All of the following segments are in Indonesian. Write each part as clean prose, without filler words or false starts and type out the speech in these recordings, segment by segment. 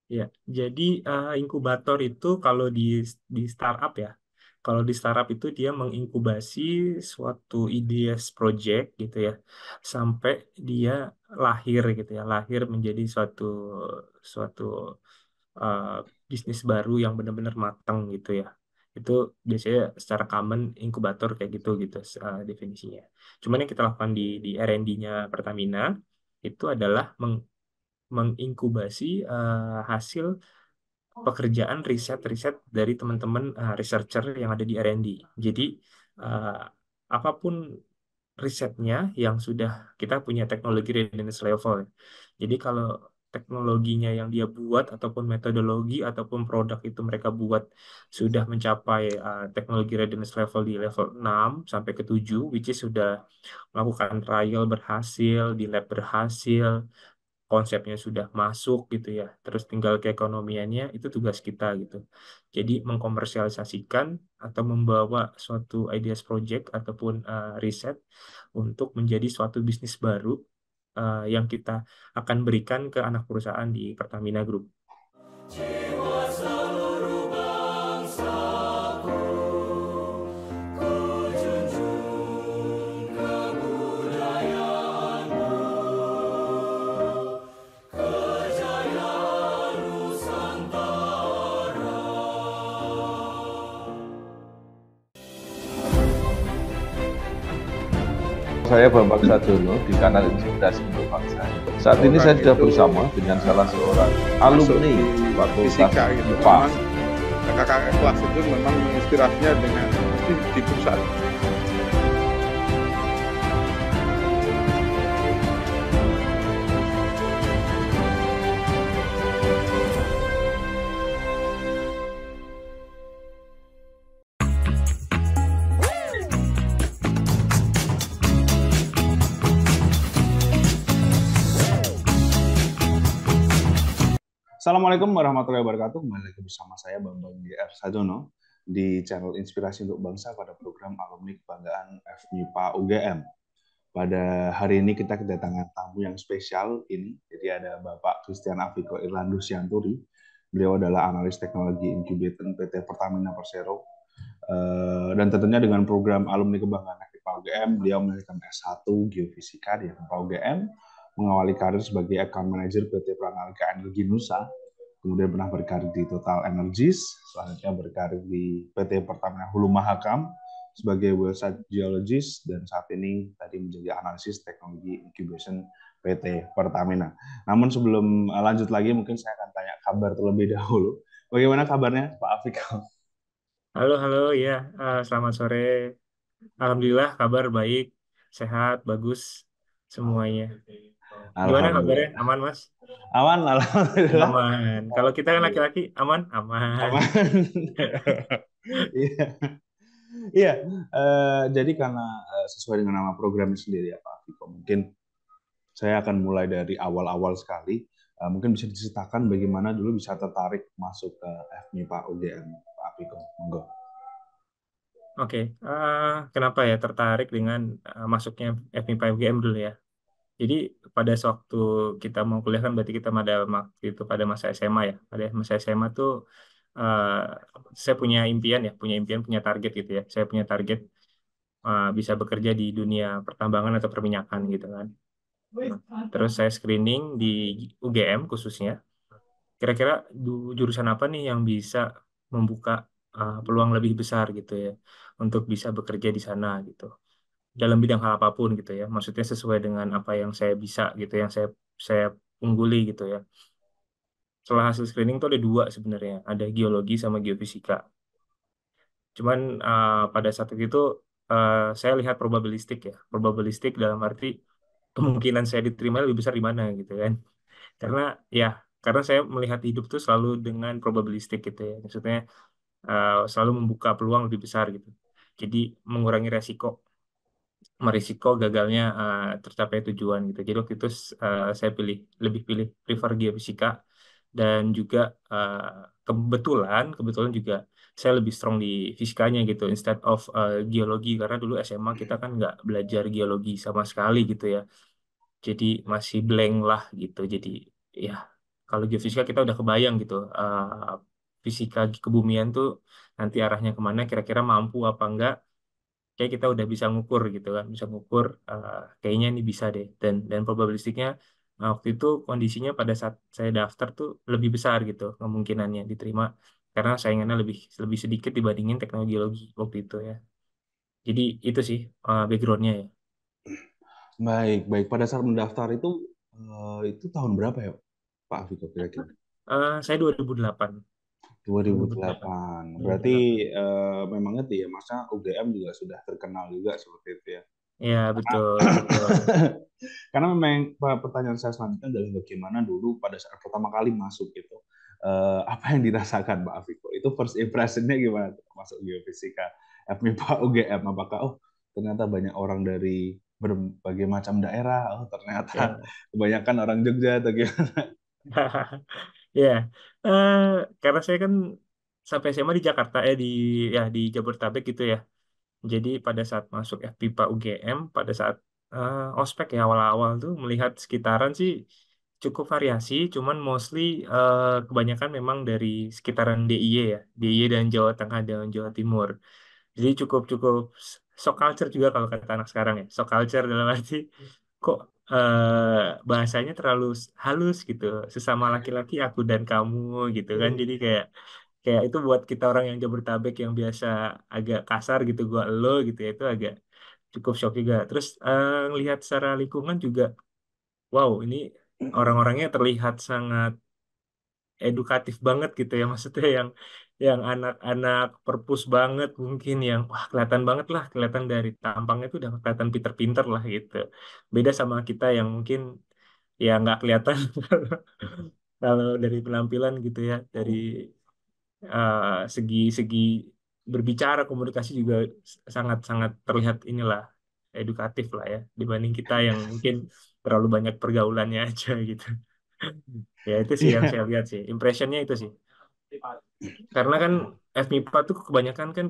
Ya, jadi inkubator itu kalau di startup ya, kalau di startup itu dia menginkubasi suatu ideas project gitu ya, sampai dia lahir gitu ya, lahir menjadi suatu suatu uh, bisnis baru yang benar-benar matang gitu ya. Itu biasanya secara common inkubator kayak gitu gitu definisinya. Cuman yang kita lakukan di R&D-nya Pertamina itu adalah menginkubasi hasil pekerjaan riset-riset dari teman-teman researcher yang ada di R&D. Jadi eh, apapun risetnya yang sudah kita punya teknologi readiness level. Ya. Jadi kalau teknologinya yang dia buat ataupun metodologi ataupun produk itu mereka buat sudah mencapai teknologi readiness level di level 6 sampai ke 7 which is sudah melakukan trial berhasil, di lab berhasil, konsepnya sudah masuk gitu ya. Terus tinggal keekonomiannya itu tugas kita gitu. Jadi mengkomersialisasikan atau membawa suatu ideas project ataupun riset untuk menjadi suatu bisnis baru yang kita akan berikan ke anak perusahaan di Pertamina Group. Jiwa seluruh bangsaku, ku junjung kebudayaanmu, kejayaan Nusantara. Saya Bambang Sajono di kanal Inspirasi untuk Bangsa. Saat ini saya sudah bersama dengan salah seorang alumni Fakultas fisika gitu. IPA. Memang kakak kelas itu memang menginspirasinya dengan di pusat. Assalamualaikum warahmatullahi wabarakatuh. Kembali lagi bersama saya Bambang GR Sajono di channel Inspirasi untuk Bangsa pada program Alumni Kebanggaan FMIPA UGM. Pada hari ini kita kedatangan tamu yang spesial ini. Jadi ada Bapak Christian Afiko Irlandus Sianturi. Beliau adalah analis teknologi incubator PT Pertamina Persero. Dan tentunya dengan program Alumni Kebanggaan FMIPA UGM, beliau melahirkan S1 Geofisika di FMIPA UGM, mengawali karir sebagai account manager PT Pranalika Energi Nusa, kemudian pernah berkarir di Total Energies, selanjutnya berkarir di PT Pertamina Hulu Mahakam sebagai website geologist, dan saat ini tadi menjadi analisis teknologi incubation PT Pertamina. Namun sebelum lanjut lagi, mungkin saya akan tanya kabar terlebih dahulu. Bagaimana kabarnya Pak Afik? Halo, halo, ya, selamat sore. Alhamdulillah kabar baik, sehat, bagus semuanya. Gimana kabarnya? Alhamdulillah. Aman, Mas? Aman, alhamdulillah. Aman. Kalau kita kan Alhamdulillah. laki-laki, aman? Aman. Aman. Iya. Iya, jadi karena sesuai dengan nama programnya sendiri ya Pak Afiko, mungkin saya akan mulai dari awal-awal sekali. Mungkin bisa diceritakan bagaimana dulu bisa tertarik masuk ke FMIPA UGM, Pak Afiko. Monggo. Oke, kenapa ya tertarik dengan masuknya FMIPA UGM dulu ya? Jadi pada waktu kita mau kuliah kan berarti kita pada waktu itu pada masa SMA ya. Pada masa SMA tuh eh, saya punya impian ya, punya impian, punya target gitu ya. Saya punya target bisa bekerja di dunia pertambangan atau perminyakan gitu kan. Nah, terus saya screening di UGM khususnya. Kira-kira jurusan apa nih yang bisa membuka peluang lebih besar gitu ya untuk bisa bekerja di sana gitu dalam bidang hal apapun gitu ya. Maksudnya sesuai dengan apa yang saya bisa gitu, yang saya ungguli gitu ya. Setelah hasil screening itu ada dua sebenarnya, ada geologi sama geofisika. Cuman pada saat itu saya lihat probabilistik ya, probabilistik dalam arti kemungkinan saya diterima lebih besar di mana gitu kan. Karena ya, karena saya melihat hidup tuh selalu dengan probabilistik gitu ya. Maksudnya selalu membuka peluang lebih besar gitu. Jadi mengurangi resiko merisiko gagalnya tercapai tujuan gitu. Jadi waktu itu saya lebih pilih prefer geofisika dan juga uh, kebetulan juga saya lebih strong di fisikanya gitu instead of geologi karena dulu SMA kita kan nggak belajar geologi sama sekali gitu ya. Jadi masih blank lah gitu. Jadi ya kalau geofisika kita udah kebayang gitu, fisika kebumian tuh nanti arahnya kemana, kira-kira mampu apa enggak, kayak kita udah bisa ngukur gitu kan, bisa ngukur, kayaknya ini bisa deh. Dan probabilistiknya, waktu itu kondisinya pada saat saya daftar tuh lebih besar gitu kemungkinannya diterima, karena saingannya lebih lebih sedikit dibandingin teknologi waktu itu ya. Jadi itu sih backgroundnya ya. Baik, baik. Pada saat mendaftar itu tahun berapa ya, Pak Afiko kira-kira? Saya 2008. 2008. 2008. Berarti 2008. memang ngerti ya, masa UGM juga sudah terkenal juga seperti itu ya. Ya, betul, betul. Karena memang pertanyaan saya selanjutnya adalah bagaimana dulu pada saat pertama kali masuk itu, apa yang dirasakan Pak Afiko? Itu first impression-nya gimana tuh masuk geofisika FMIPA UGM? Apakah ternyata banyak orang dari berbagai macam daerah, ternyata Ya. kebanyakan orang Jogja atau gimana? Ya, eh, karena saya kan sampai SMA di Jakarta, di Jabodetabek gitu ya. Jadi pada saat masuk FPIPA UGM, pada saat ospek ya awal-awal tuh melihat sekitaran sih cukup variasi, cuman mostly kebanyakan memang dari sekitaran DIY ya, DIY dan Jawa Tengah dan Jawa Timur. Jadi cukup cukup shock culture juga kalau kata anak sekarang ya. Shock culture dalam arti kok bahasanya terlalu halus gitu. Sesama laki-laki aku dan kamu gitu kan. Jadi kayak kayak itu buat kita orang yang Jabodetabek yang biasa agak kasar gitu, gua lo gitu ya, itu agak cukup shock juga. Terus ngelihat secara lingkungan juga, wow, ini orang-orangnya terlihat sangat edukatif banget gitu ya, maksudnya yang anak-anak perpus banget mungkin, yang wah kelihatan banget lah, kelihatan dari tampangnya tuh udah kelihatan pinter-pinter lah gitu, beda sama kita yang mungkin ya nggak kelihatan kalau dari penampilan gitu ya, dari segi-segi berbicara, komunikasi juga sangat-sangat terlihat inilah edukatif lah ya, dibanding kita yang mungkin terlalu banyak pergaulannya aja gitu. Ya itu sih yang Iya, saya lihat sih, impressionnya itu sih. Karena kan FMIPA tuh kebanyakan kan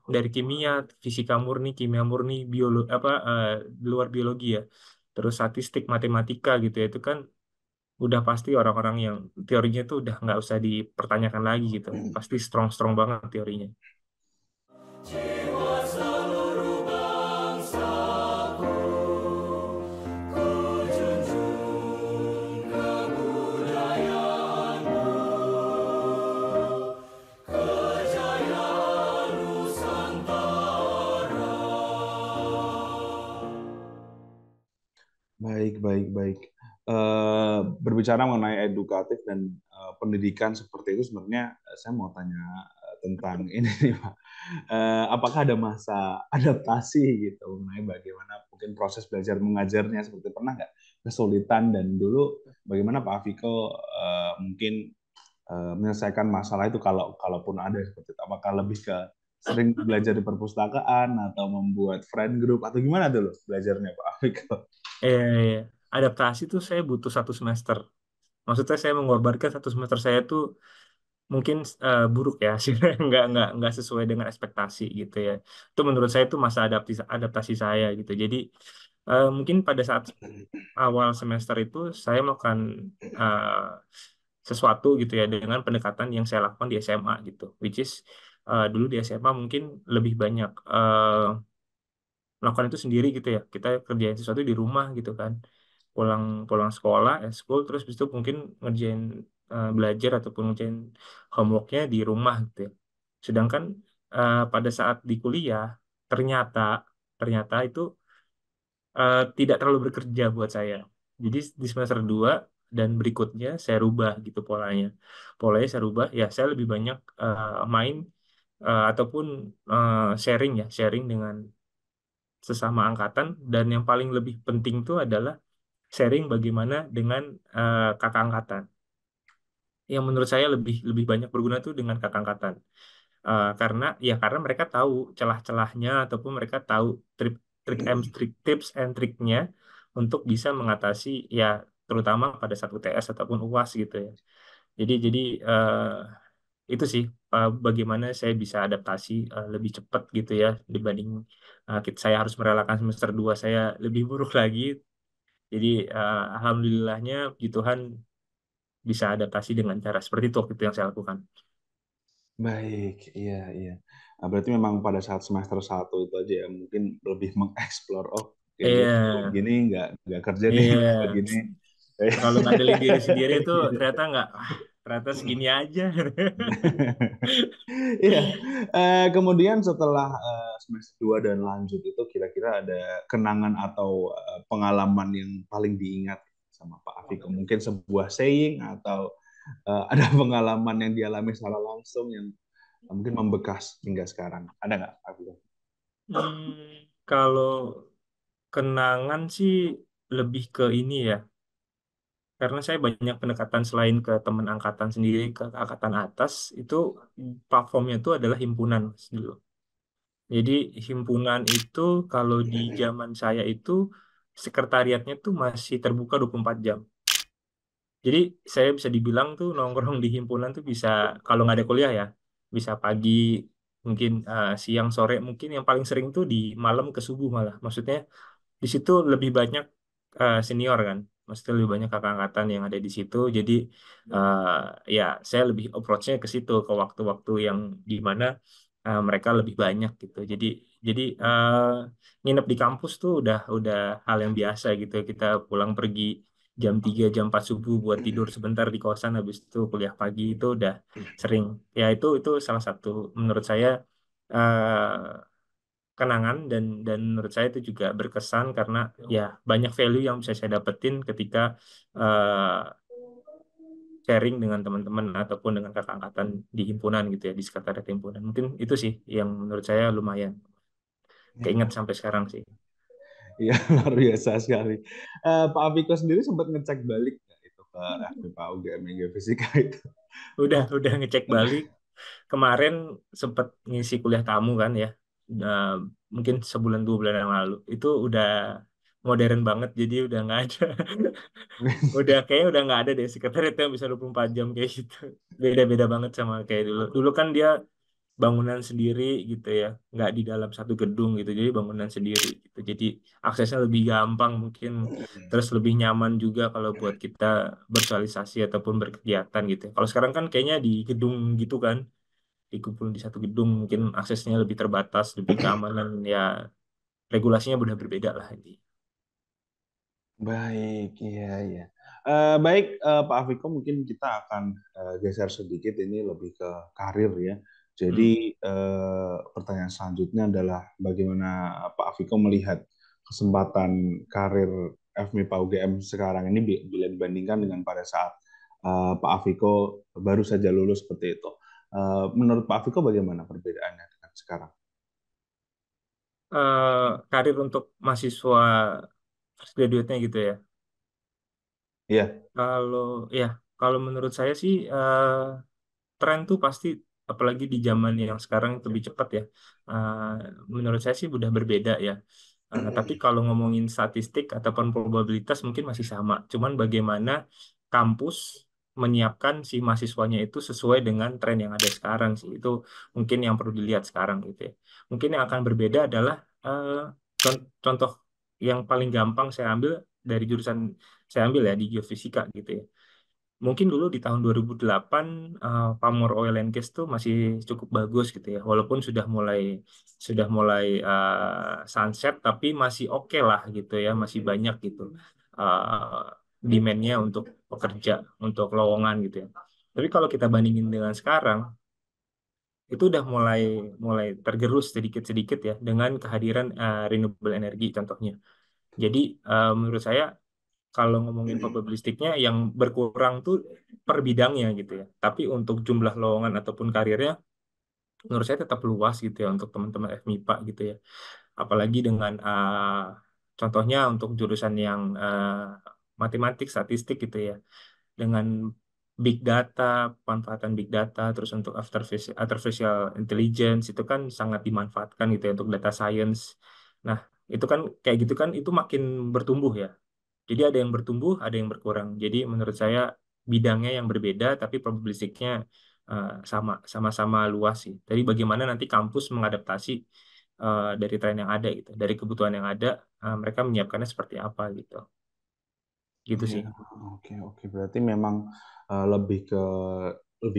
dari kimia, fisika murni, kimia murni, biologi apa di luar biologi ya. Terus statistik, matematika gitu ya. Itu kan udah pasti orang-orang yang teorinya tuh udah nggak usah dipertanyakan lagi gitu. Pasti strong-strong banget teorinya. Jiwa seluruh bangsaku, ku junjung kebudayaanmu, kejayaan Nusantara. baik, baik, baik. Berbicara mengenai edukatif dan pendidikan seperti itu, sebenarnya saya mau tanya tentang ini nih, Pak. Apakah ada masa adaptasi gitu mengenai bagaimana mungkin proses belajar mengajarnya, seperti pernah nggak kesulitan, dan dulu bagaimana Pak Afiko mungkin menyelesaikan masalah itu, kalaupun ada seperti itu? Apakah lebih ke sering belajar di perpustakaan atau membuat friend group atau gimana dulu belajarnya Pak Afiko? Iya. Adaptasi tuh saya butuh 1 semester. Maksudnya saya mengorbankan 1 semester saya tuh mungkin buruk ya, sih, nggak sesuai dengan ekspektasi gitu ya. Itu menurut saya itu masa adaptasi adaptasi saya gitu. Jadi mungkin pada saat awal semester itu saya melakukan uh, sesuatu gitu ya dengan pendekatan yang saya lakukan di SMA gitu, which is dulu di SMA mungkin lebih banyak melakukan itu sendiri gitu ya. Kita kerjain sesuatu di rumah gitu kan, pulang pulang sekolah, school, terus habis itu mungkin ngerjain belajar ataupun ngerjain homeworknya di rumah gitu ya. Sedangkan pada saat di kuliah ternyata ternyata itu tidak terlalu bekerja buat saya. Jadi di semester 2 dan berikutnya saya rubah gitu polanya. Polanya saya rubah ya, saya lebih banyak main ataupun sharing ya, sharing dengan sesama angkatan, dan yang paling lebih penting itu adalah sharing bagaimana dengan kakak angkatan. Yang menurut saya lebih lebih banyak berguna tuh dengan kakak angkatan. Karena mereka tahu celah-celahnya ataupun mereka tahu trik trik tips and triknya untuk bisa mengatasi ya, terutama pada saat UTS ataupun UAS gitu ya. Jadi itu sih bagaimana saya bisa adaptasi lebih cepat gitu ya, dibanding saya harus merelakan semester 2 saya lebih buruk lagi. Jadi alhamdulillahnya puji Tuhan bisa adaptasi dengan cara seperti itu waktu itu yang saya lakukan. Baik, iya, iya. Nah, berarti memang pada saat semester satu itu aja ya, mungkin lebih mengeksplor, oh, kayaknya Iya, kalau gini nggak kerja nih, kalau iya. gini. Terlalu ngandelin diri sendiri itu ternyata nggak, ternyata segini aja. Iya. Kemudian setelah semester 2 dan lanjut itu kira-kira ada kenangan atau pengalaman yang paling diingat sama Pak Afiko? Mungkin sebuah saying atau ada pengalaman yang dialami secara langsung yang mungkin membekas hingga sekarang. Ada nggak, Pak Afiko? Kalau kenangan sih lebih ke ini ya, karena saya banyak pendekatan selain ke teman angkatan sendiri, ke angkatan atas, itu platformnya itu adalah himpunan Mas, dulu. Jadi himpunan itu kalau di zaman saya itu sekretariatnya tuh masih terbuka 24 jam. Jadi saya bisa dibilang tuh nongkrong di himpunan tuh bisa, kalau nggak ada kuliah ya, bisa pagi, mungkin siang, sore, mungkin yang paling sering tuh di malam ke subuh malah. Maksudnya di situ lebih banyak senior kan, maksudnya lebih banyak kakak angkatan yang ada di situ. Jadi eh, ya saya lebih approach-nya ke situ, ke waktu-waktu yang di mana mereka lebih banyak gitu. Jadi nginep di kampus tuh udah hal yang biasa gitu. Kita pulang pergi jam 3 jam 4 subuh buat tidur sebentar di kosan, habis itu kuliah pagi itu udah sering. Ya itu salah satu menurut saya eh, kenangan, dan menurut saya itu juga berkesan karena ya banyak value yang bisa saya dapetin ketika eh, sharing dengan teman-teman ataupun dengan kakak angkatan di himpunan gitu ya, di sekretariat himpunan. Mungkin itu sih yang menurut saya lumayan keinget sampai sekarang sih. Iya, luar biasa sekali. Pak Afiko sendiri sempat ngecek balik nggak itu ke FMIPA UGM Fisika itu? Udah ngecek balik kemarin, sempet ngisi kuliah tamu kan ya. Udah, mungkin sebulan 2 bulan yang lalu itu udah modern banget, jadi udah nggak ada. Udah kayaknya udah nggak ada deh sekretariat yang bisa 24 jam kayak gitu. Beda-beda banget sama kayak dulu. Dulu kan dia bangunan sendiri gitu ya, nggak di dalam satu gedung gitu. Jadi bangunan sendiri gitu. Jadi aksesnya lebih gampang mungkin, terus lebih nyaman juga kalau buat kita bersosialisasi ataupun berkegiatan gitu. Kalau sekarang kan kayaknya di gedung gitu kan, dikumpul di satu gedung, mungkin aksesnya lebih terbatas, lebih keamanan ya, regulasinya udah berbeda lah ini. Baik, iya, iya. Baik, Pak Afiko, mungkin kita akan geser sedikit ini lebih ke karir ya. Jadi Hmm. pertanyaan selanjutnya adalah bagaimana Pak Afiko melihat kesempatan karir FMIPA UGM sekarang ini bila dibandingkan dengan pada saat Pak Afiko baru saja lulus seperti itu. Menurut Pak Afiko bagaimana perbedaannya dengan sekarang? Karir untuk mahasiswa fresh graduate-nya gitu ya. Iya. Kalau ya, kalau menurut saya sih tren tuh pasti, apalagi di zaman yang sekarang itu lebih cepat ya. Eh, Menurut saya sih udah berbeda ya. Tapi kalau ngomongin statistik ataupun probabilitas mungkin masih sama. Cuman bagaimana kampus menyiapkan si mahasiswanya itu sesuai dengan tren yang ada sekarang sih. Itu mungkin yang perlu dilihat sekarang gitu ya. Mungkin yang akan berbeda adalah contoh yang paling gampang saya ambil dari jurusan saya ambil ya di geofisika gitu ya. Mungkin dulu di tahun 2008 pamor oil and gas tuh masih cukup bagus gitu ya. Walaupun sudah mulai sunset, tapi masih oke lah gitu ya, masih banyak gitu uh, demand-nya untuk pekerja, untuk lowongan gitu ya. Tapi kalau kita bandingin dengan sekarang, itu udah mulai mulai tergerus sedikit-sedikit ya dengan kehadiran renewable energy contohnya. Jadi menurut saya kalau ngomongin probabilistiknya yang berkurang tuh per bidangnya gitu ya. Tapi untuk jumlah lowongan ataupun karirnya menurut saya tetap luas gitu ya untuk teman-teman FMIPA gitu ya. Apalagi dengan contohnya untuk jurusan yang matematik, statistik gitu ya. Dengan big data, pemanfaatan big data, terus untuk artificial intelligence itu kan sangat dimanfaatkan gitu ya untuk data science. Nah, itu kan kayak gitu kan itu makin bertumbuh ya. Jadi ada yang bertumbuh, ada yang berkurang. Jadi menurut saya bidangnya yang berbeda, tapi probabilistiknya sama-sama luas sih. Jadi bagaimana nanti kampus mengadaptasi dari tren yang ada gitu, dari kebutuhan yang ada, mereka menyiapkannya seperti apa gitu. gitu Iya, sih. oke oke. Berarti memang lebih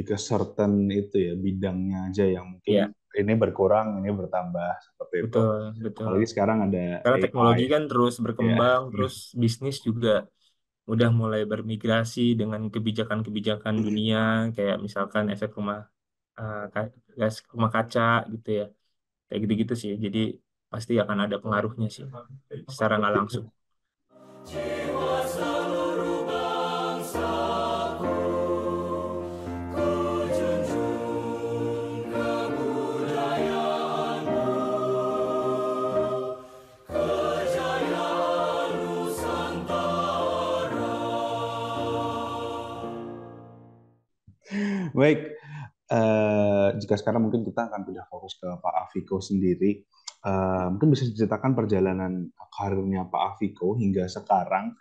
ke certain itu ya bidangnya aja yang mungkin Ya, ini berkurang, ini bertambah seperti itu. betul, betul. Apalagi sekarang ada Karena AI. teknologi kan terus Ya. berkembang, terus bisnis juga udah mulai bermigrasi dengan kebijakan-kebijakan dunia, kayak misalkan efek gas rumah kaca gitu ya, kayak gitu-gitu sih. Jadi pasti akan ada pengaruhnya sih, secara nggak langsung. Jiwa seluruh bangsaku, ku junjung kebudayaanmu, kejayaan Nusantara. Baik, jika sekarang mungkin kita akan pindah fokus ke Pak Afiko sendiri. Mungkin bisa diceritakan perjalanan karirnya Pak Afiko hingga sekarang,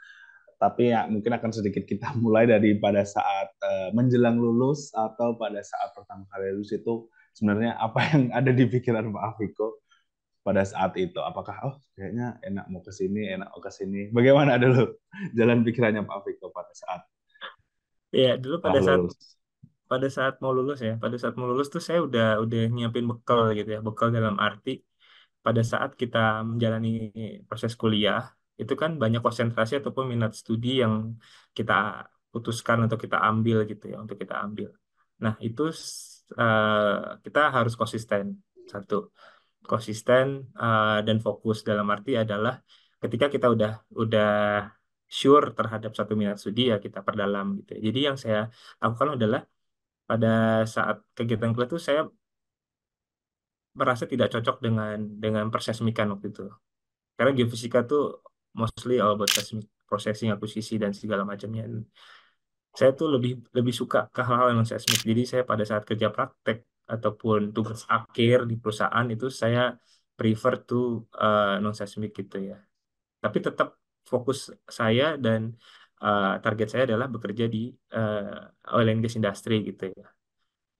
tapi ya mungkin akan sedikit kita mulai dari pada saat menjelang lulus atau pada saat pertama kali lulus itu sebenarnya apa yang ada di pikiran Pak Afiko pada saat itu? Apakah oh kayaknya enak mau ke sini, enak mau ke sini. Bagaimana dulu jalan pikirannya Pak Afiko pada saat Ya, dulu telah lulus? pada saat mau lulus ya, pada saat mau lulus tuh saya udah nyiapin bekal gitu ya, bekal dalam arti pada saat kita menjalani proses kuliah itu kan banyak konsentrasi ataupun minat studi yang kita putuskan untuk kita ambil gitu ya, untuk kita ambil. Nah, itu kita harus konsisten. Satu, konsisten dan fokus dalam arti adalah ketika kita udah sure terhadap satu minat studi ya kita perdalam gitu ya. Jadi yang saya lakukan adalah pada saat kegiatan kuliah itu saya merasa tidak cocok dengan persesmikan waktu itu. Karena geofisika tuh mostly all about seismic processing, akuisisi dan segala macamnya. Saya tuh lebih lebih suka ke hal-hal yang seismik. Jadi saya pada saat kerja praktek ataupun tugas akhir di perusahaan itu saya prefer to non seismik gitu ya. Tapi tetap fokus saya dan target saya adalah bekerja di oil and gas industry gitu ya.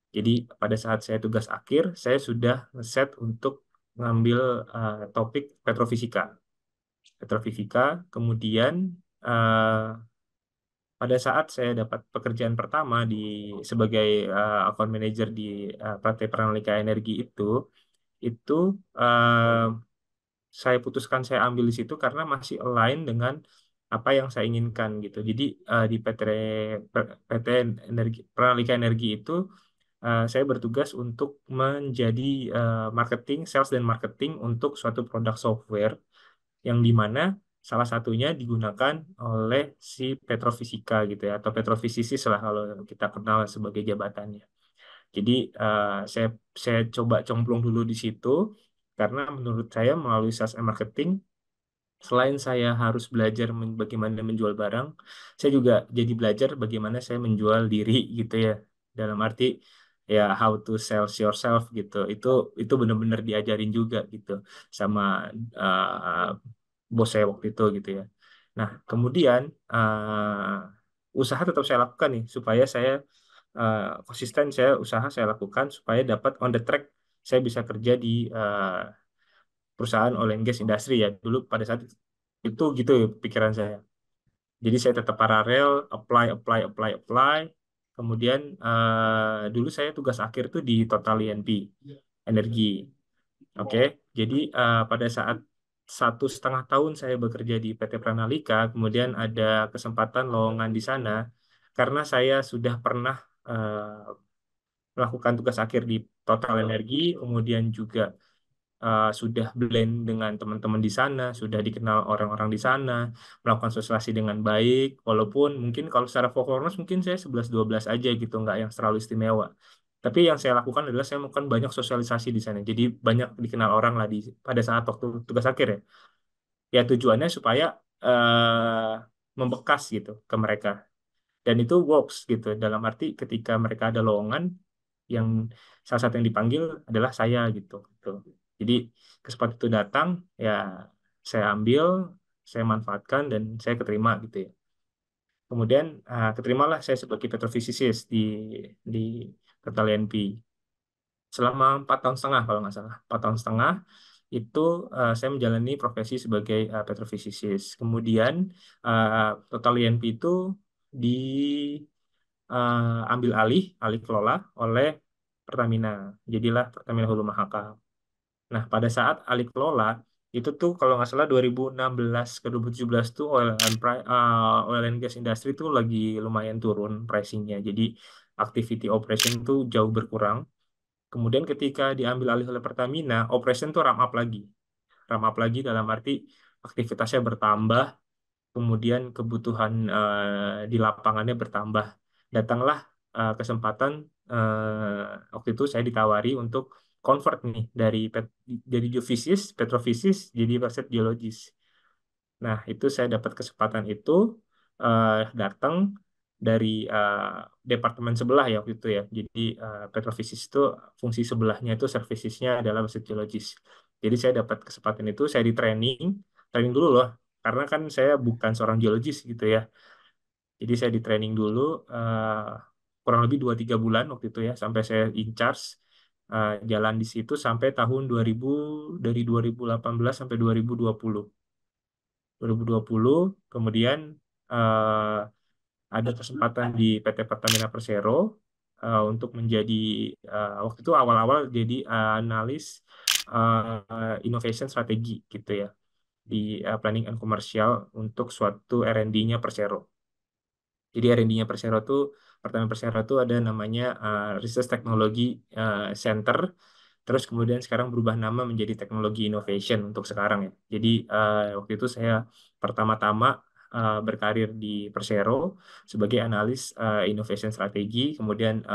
Jadi pada saat saya tugas akhir, saya sudah set untuk ngambil topik petrofisika. Petrofisika, kemudian eh, pada saat saya dapat pekerjaan pertama sebagai account manager di PT Pranalika Energi itu eh, saya putuskan saya ambil di situ karena masih align dengan apa yang saya inginkan gitu. Jadi di PT Energi Pranalika Energi itu saya bertugas untuk menjadi marketing, sales dan marketing untuk suatu produk software yang dimana salah satunya digunakan oleh si petrofisika gitu ya, atau petrofisikis lah kalau kita kenal sebagai jabatannya. Jadi saya coba cemplung dulu di situ karena menurut saya melalui sales and marketing selain saya harus belajar bagaimana menjual barang, saya juga jadi belajar bagaimana saya menjual diri gitu ya. Dalam arti ya how to sell yourself gitu. Itu benar-benar diajarin juga gitu sama bos saya waktu itu gitu ya. Nah, kemudian usaha tetap saya lakukan nih supaya saya konsisten saya lakukan supaya dapat on the track saya bisa kerja di perusahaan oil and gas industri ya dulu pada saat itu gitu ya pikiran saya. Jadi saya tetap paralel, apply, apply, apply, apply. Kemudian dulu saya tugas akhir tuh di Total INP Energi. Oke, jadi pada saat 1,5 tahun saya bekerja di PT Pranalika, kemudian ada kesempatan lowongan di sana karena saya sudah pernah melakukan tugas akhir di Total Energi, kemudian juga sudah blend dengan teman-teman di sana, sudah dikenal orang-orang di sana, melakukan sosialisasi dengan baik, walaupun mungkin kalau secara performance mungkin saya 11-12 aja gitu, nggak yang terlalu istimewa. Tapi yang saya lakukan adalah saya melakukan banyak sosialisasi di sana. Jadi banyak dikenal orang lah pada saat waktu tugas akhir ya. Ya tujuannya supaya membekas gitu ke mereka. Dan itu works gitu. Dalam arti ketika mereka ada lowongan, yang salah satu yang dipanggil adalah saya gitu. Gitu. Jadi kesempatan itu datang, ya saya ambil, saya manfaatkan dan saya keterima gitu ya. Kemudian keterimalah saya sebagai petrofisikis di Total E N P selama 4 tahun setengah kalau nggak salah, 4 tahun setengah. itu saya menjalani profesi sebagai petrofisikis. Kemudian total INP itu diambil alih kelola oleh Pertamina. Jadilah Pertamina Hulu Mahakam. Nah, pada saat alih kelola itu tuh kalau nggak salah 2016 ke 2017 tuh oil and gas industry tuh lagi lumayan turun pricingnya. Jadi activity operation tuh jauh berkurang. Kemudian ketika diambil alih oleh Pertamina, operation tuh ramp up lagi. Ramp up lagi dalam arti aktivitasnya bertambah, kemudian kebutuhan di lapangannya bertambah. Datanglah kesempatan waktu itu saya ditawari untuk convert nih dari geofisis, petrofisis jadi riset geologis. Nah, itu saya dapat kesempatan itu datang dari departemen sebelah ya waktu itu ya. Jadi petrofisis itu fungsi sebelahnya itu servicesnya adalah riset geologis. Jadi saya dapat kesempatan itu, saya di training, training dulu loh, karena kan saya bukan seorang geologis gitu ya. Jadi saya di training dulu kurang lebih 2-3 bulan waktu itu ya, sampai saya in charge jalan di situ sampai tahun 2000, dari 2018 sampai 2020. 2020 kemudian eh, ada kesempatan di PT Pertamina Persero untuk menjadi waktu itu awal-awal jadi analis innovation strategi gitu ya di planning and commercial untuk suatu R&D-nya Persero. Jadi R&D-nya Persero tuh Pertamina Persero tuh ada namanya Research Technology Center. Terus kemudian sekarang berubah nama menjadi Teknologi Innovation untuk sekarang ya. Jadi waktu itu saya pertama-tama berkarir di Persero sebagai analis innovation strategi. Kemudian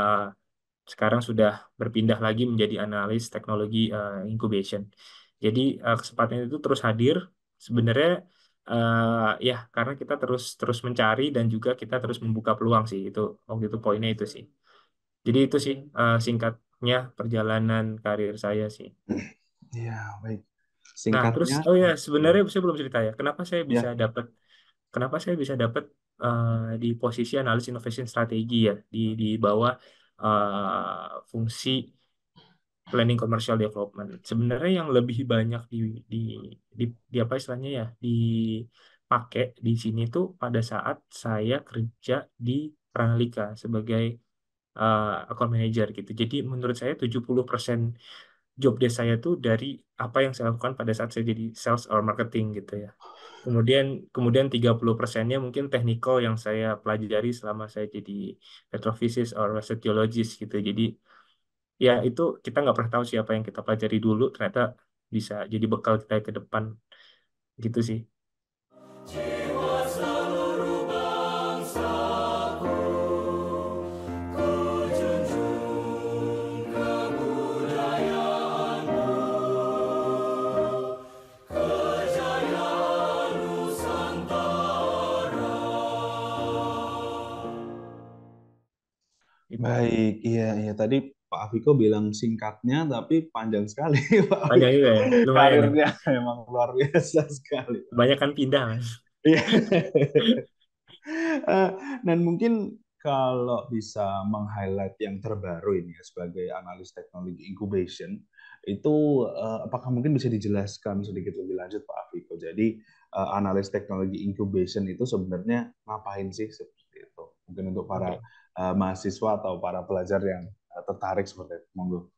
sekarang sudah berpindah lagi menjadi analis teknologi incubation. Jadi kesempatan itu terus hadir. Sebenarnya ya karena kita terus terus mencari dan juga kita terus membuka peluang sih. Itu waktu itu poinnya itu sih. Jadi itu sih singkatnya perjalanan karir saya sih. Iya, baik. Nah, terus Singkatnya, oh ya ya, sebenarnya saya belum cerita ya. ya. Kenapa saya bisa dapat di posisi analis innovation strategi ya di bawah fungsi planning commercial development. Sebenarnya yang lebih banyak di, di, di apa istilahnya ya dipakai di sini tuh pada saat saya kerja di Pranalika sebagai account manager gitu. Jadi menurut saya 70% job desk saya tuh dari apa yang saya lakukan pada saat saya jadi sales or marketing gitu ya. Kemudian kemudian 30%-nya mungkin technical yang saya pelajari selama saya jadi petrophysicist or research geologist gitu. Jadi ya itu kita nggak pernah tahu siapa yang kita pelajari dulu ternyata bisa jadi bekal kita ke depan gitu sih. Jiwa seluruh bangsaku, ku junjung kebudayaanmu, kejayaan Nusantara. Itu Baik, iya, iya. Tadi Pak Afiko bilang singkatnya, tapi panjang sekali, Pak panjang Afiko. juga ya, lumayan ya. Karirnya memang luar biasa sekali, Pak Banyak Afiko. kan pindah mas. Iya. Eh, Dan mungkin kalau bisa meng-highlight yang terbaru ini ya, sebagai analis teknologi incubation, itu apakah mungkin bisa dijelaskan sedikit lebih lanjut Pak Afiko? Jadi analis teknologi incubation itu sebenarnya ngapain sih seperti itu? Mungkin untuk para Oke. mahasiswa atau para pelajar yang tertarik seperti itu. Monggo.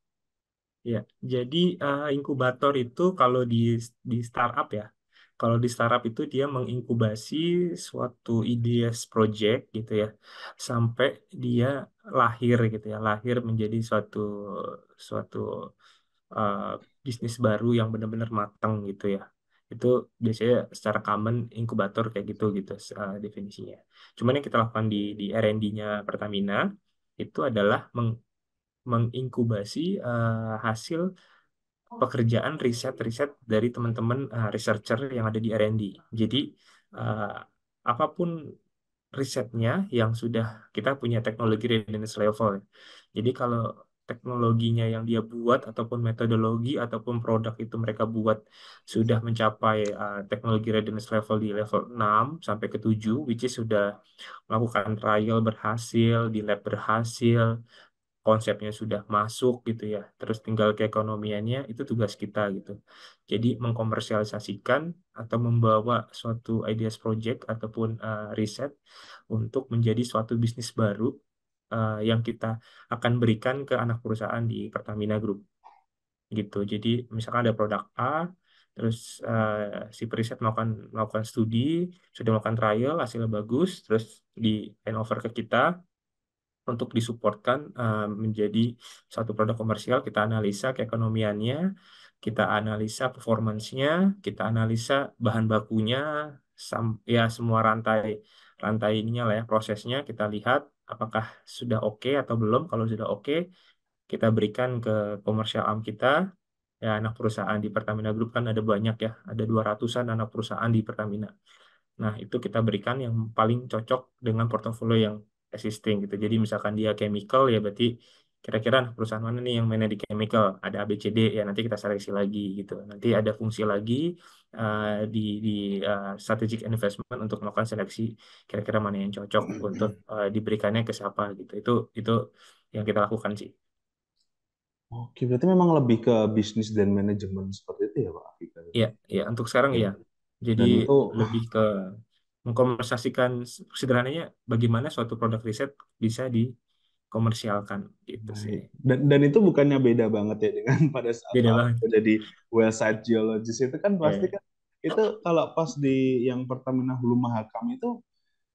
Ya, jadi inkubator itu kalau di startup ya, kalau di startup itu dia menginkubasi suatu ideas project gitu ya, sampai dia lahir gitu ya, lahir menjadi suatu suatu uh, bisnis baru yang benar-benar matang gitu ya. Itu biasanya secara common inkubator kayak gitu gitu definisinya. Cuman yang kita lakukan di R&D-nya Pertamina itu adalah menginkubasi hasil pekerjaan riset-riset dari teman-teman researcher yang ada di R&D. Jadi eh, apapun risetnya yang sudah kita punya teknologi readiness level. Ya. Jadi kalau teknologinya yang dia buat ataupun metodologi ataupun produk itu mereka buat sudah mencapai teknologi readiness level di level 6 sampai ke 7 which is sudah melakukan trial berhasil, di lab berhasil, konsepnya sudah masuk gitu ya. Terus tinggal keekonomiannya itu tugas kita gitu. Jadi mengkomersialisasikan atau membawa suatu ideas project ataupun riset untuk menjadi suatu bisnis baru yang kita akan berikan ke anak perusahaan di Pertamina Group gitu. Jadi misalkan ada produk A, terus si periset melakukan melakukan studi, sudah melakukan trial, hasilnya bagus, terus di handover ke kita untuk disupportkan menjadi suatu produk komersial. Kita analisa keekonomiannya, kita analisa performance-nya, kita analisa bahan bakunya, ya semua rantai rantai ininya lah ya prosesnya kita lihat apakah sudah oke atau belum. Kalau sudah oke, kita berikan ke komersial arm kita. Ya, anak perusahaan di Pertamina Group kan ada banyak ya, ada 200-an anak perusahaan di Pertamina. Nah, itu kita berikan yang paling cocok dengan portofolio yang existing gitu. Jadi misalkan dia chemical ya berarti kira-kira anak perusahaan mana nih yang mainnya di chemical? Ada A, B, C, D ya nanti kita seleksi lagi gitu. Nanti ada fungsi lagi uh, di strategic investment untuk melakukan seleksi kira-kira mana yang cocok untuk diberikannya ke siapa gitu. Itu yang kita lakukan sih. Oke, berarti memang lebih ke bisnis dan manajemen seperti itu ya Pak Afika. Iya, iya untuk sekarang Oke. ya. Jadi Dan itu lebih ke mengkomersialisasikan sederhananya bagaimana suatu produk riset bisa dikomersialkan gitu sih. baik. Dan itu bukannya beda banget ya dengan pada saat Beda Pak banget. Afika jadi well site geologist itu kan pasti Ya. kan itu kalau pas di yang Pertamina Hulu Mahakam itu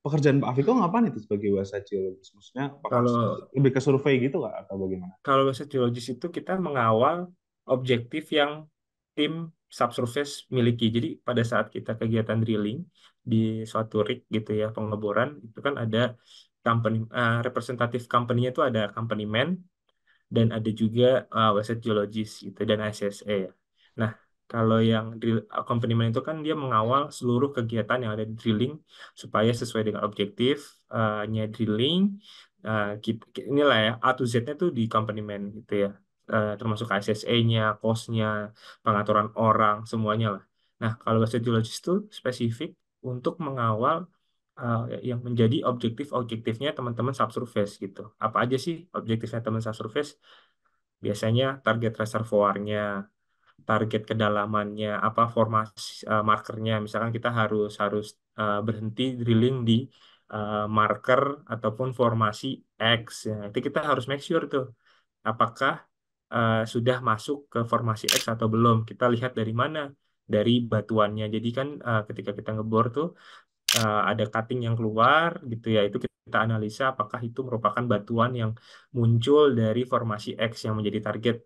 pekerjaan Pak Afika ngapain itu sebagai well site geologist? Maksudnya apakah Kalau lebih ke survei gitu Kak atau bagaimana? kalau bahasa geologis itu kita mengawal objektif yang tim subsurface miliki. Jadi pada saat kita kegiatan drilling di suatu rig gitu ya pengeboran itu kan ada company representatif company-nya itu ada company man dan ada juga website geologis gitu dan ISSE ya. Nah, kalau yang accompaniment itu kan dia mengawal seluruh kegiatan yang ada di drilling supaya sesuai dengan objektif nya drilling. Inilah ya A to Z-nya tuh di accompaniment gitu ya. Termasuk ISSE-nya, cost-nya, pengaturan orang, semuanya lah. Nah, kalau website geologis itu spesifik untuk mengawal yang menjadi objektif-objektifnya teman-teman subsurface gitu. Apa aja sih objektifnya teman subsurface? Biasanya target reservoirnya, target kedalamannya, apa formasi markernya. Misalkan kita harus harus berhenti drilling di marker ataupun formasi X. Ya, itu kita harus make sure tuh apakah sudah masuk ke formasi X atau belum. Kita lihat dari mana? Dari batuannya. Jadi kan ketika kita ngebor tuh ada cutting yang keluar gitu ya itu kita analisa apakah itu merupakan batuan yang muncul dari formasi X yang menjadi target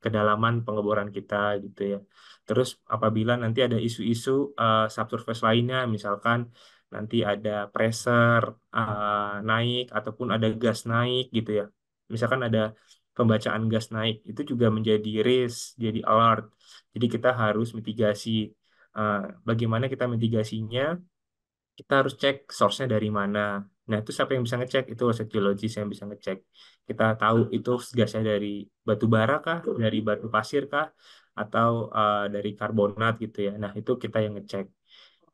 kedalaman pengeboran kita gitu ya. Terus apabila nanti ada isu-isu subsurface lainnya misalkan nanti ada pressure naik ataupun ada gas naik gitu ya. Misalkan ada pembacaan gas naik itu juga menjadi risk, jadi alert. Jadi kita harus mitigasi. Uh, Bagaimana kita mitigasinya? Kita harus cek source-nya dari mana. Nah, itu siapa yang bisa ngecek? Itu aset geologis yang bisa ngecek. Kita tahu itu gasnya dari batu bara kah, dari batu pasir kah, atau dari karbonat gitu ya. Nah, itu kita yang ngecek.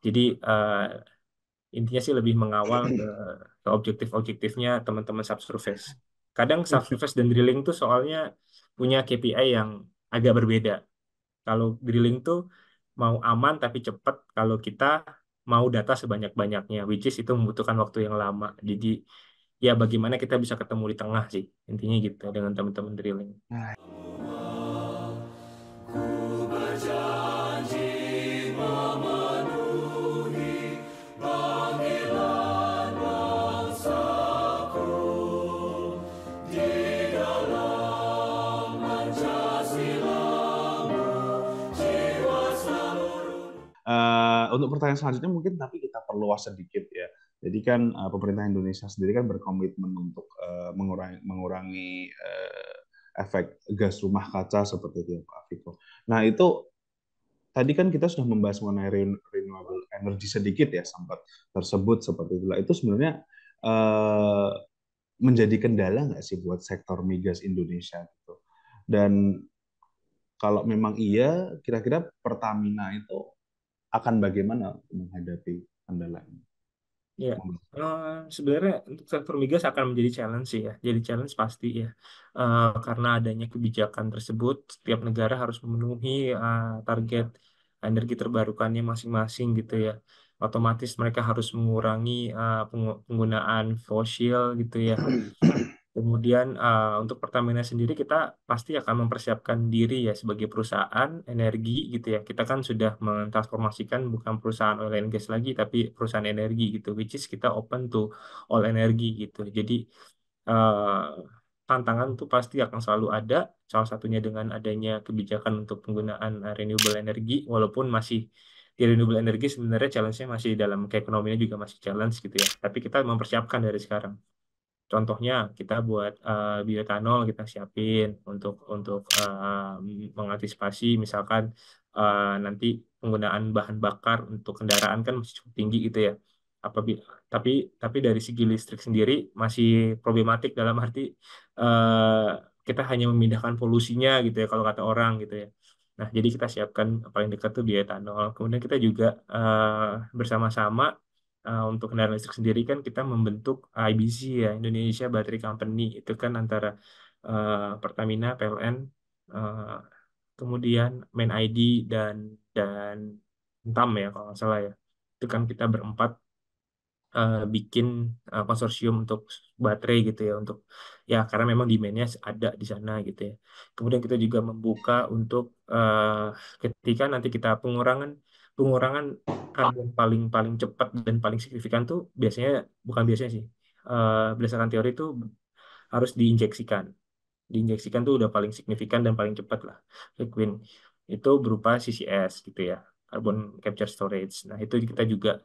Jadi intinya sih lebih mengawal ke objektif-objektifnya teman-teman subsurface. Kadang subsurface dan drilling tuh soalnya punya KPI yang agak berbeda. Kalau drilling tuh mau aman tapi cepat. Kalau kita mau data sebanyak-banyaknya, which is itu membutuhkan waktu yang lama. Jadi ya bagaimana kita bisa ketemu di tengah sih. Intinya gitu dengan teman-teman drilling. Ku berjanji memenuhi panggilan bangsaku di dalam Pancasilamu, jiwa seluruh. Untuk pertanyaan selanjutnya mungkin tapi kita perluas sedikit ya. Jadi kan pemerintah Indonesia sendiri kan berkomitmen untuk mengurangi efek gas rumah kaca seperti itu ya Pak Afiko. Nah itu tadi kan kita sudah membahas mengenai renewable energy sedikit ya sempat tersebut seperti itulah. Itu sebenarnya eh, menjadi kendala nggak sih buat sektor migas Indonesia gitu? Dan kalau memang iya, kira-kira Pertamina itu akan bagaimana menghadapi kendala ini? Ya, sebenarnya untuk sektor migas akan menjadi challenge sih ya. Jadi challenge pasti ya. Karena adanya kebijakan tersebut, setiap negara harus memenuhi target energi terbarukannya masing-masing gitu ya. Otomatis mereka harus mengurangi penggunaan fosil gitu ya. Kemudian untuk Pertamina sendiri kita pasti akan mempersiapkan diri ya sebagai perusahaan energi gitu ya. Kita kan sudah mentransformasikan bukan perusahaan oil and gas lagi tapi perusahaan energi gitu, which is kita open to all energi gitu. Jadi eh, tantangan itu pasti akan selalu ada. Salah satunya dengan adanya kebijakan untuk penggunaan renewable energy, walaupun masih di renewable energy sebenarnya challenge-nya masih dalam keekonomianya juga masih challenge gitu ya. Tapi kita mempersiapkan dari sekarang. Contohnya kita buat bioetanol kita siapin untuk mengantisipasi misalkan nanti penggunaan bahan bakar untuk kendaraan kan masih cukup tinggi gitu ya. Apabila tapi dari segi listrik sendiri masih problematik dalam arti eh, kita hanya memindahkan polusinya gitu ya kalau kata orang gitu ya. Nah, jadi kita siapkan paling dekat tuh bioetanol. Kemudian kita juga bersama-sama untuk kendaraan listrik sendiri kan kita membentuk IBC ya, Indonesia Battery Company itu kan antara Pertamina, PLN, eh, kemudian Main ID dan Antam ya kalau nggak salah ya. Itu kan kita berempat bikin konsorsium untuk baterai gitu ya untuk ya karena memang demand-nya ada di sana gitu ya. Kemudian kita juga membuka untuk ketika nanti kita pengurangan pengurangan karbon paling paling cepat dan paling signifikan tuh biasanya bukan biasanya sih berdasarkan teori itu harus diinjeksikan. Diinjeksikan tuh udah paling signifikan dan paling cepat lah liquid itu berupa CCS gitu ya, carbon capture storage. Nah itu kita juga